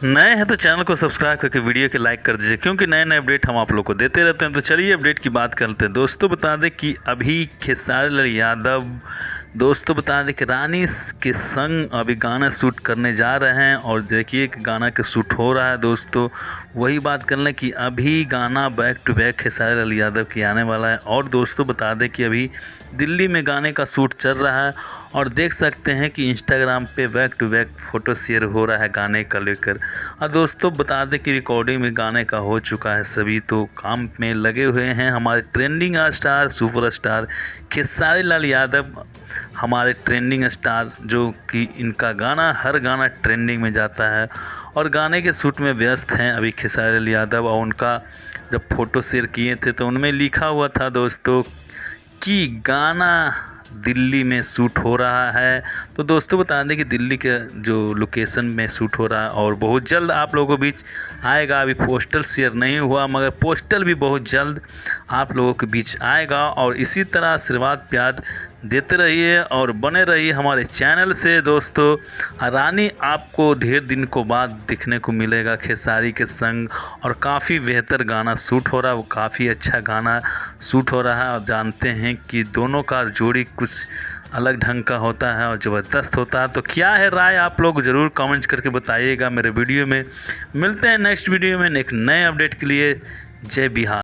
नए हैं तो चैनल को सब्सक्राइब करके वीडियो के लाइक कर दीजिए, क्योंकि नए नए अपडेट हम आप लोग को देते रहते हैं। तो चलिए अपडेट की बात करते हैं। दोस्तों बता दें कि अभी खेसारी लाल यादव बता दें कि रानी के संग अभी गाना शूट करने जा रहे हैं, और देखिए कि गाना का शूट हो रहा है। दोस्तों वही बात कर लें कि अभी गाना back to back Khesari Lal Yadav की आने वाला है। और दोस्तों बता दें कि अभी दिल्ली में गाने का शूट चल रहा है, और देख सकते हैं कि इंस्टाग्राम पे back to back photo share हो रहा है गाने का लेकर। और दोस्तों बता दें कि रिकॉर्डिंग में गाने का हो चुका है, सभी तो काम में लगे हुए हैं। हमारे trending star super star Khesari Lal Yadav, हमारे ट्रेंडिंग स्टार, जो कि इनका गाना हर गाना ट्रेंडिंग में जाता है, और गाने के शूट में व्यस्त हैं अभी खेसारी लाल यादव। और उनका जब फ़ोटो शेयर किए थे तो उनमें लिखा हुआ था दोस्तों कि गाना दिल्ली में शूट हो रहा है। तो दोस्तों बता दें कि दिल्ली के जो लोकेशन में शूट हो रहा है, और बहुत जल्द आप लोगों के बीच आएगा। अभी पोस्टर शेयर नहीं हुआ, मगर पोस्टर भी बहुत जल्द आप लोगों के बीच आएगा। और इसी तरह आशीर्वाद प्यार देते रहिए और बने रहिए हमारे चैनल से। दोस्तों रानी आपको ढेर दिन को बाद दिखने को मिलेगा खेसारी के संग, और काफ़ी बेहतर गाना शूट हो रहा है। वो काफ़ी अच्छा गाना शूट हो रहा है, और जानते हैं कि दोनों का जोड़ी कुछ अलग ढंग का होता है और ज़बरदस्त होता है। तो क्या है राय, आप लोग ज़रूर कमेंट्स करके बताइएगा मेरे वीडियो में। मिलते हैं नेक्स्ट वीडियो में एक नए अपडेट के लिए। जय बिहार।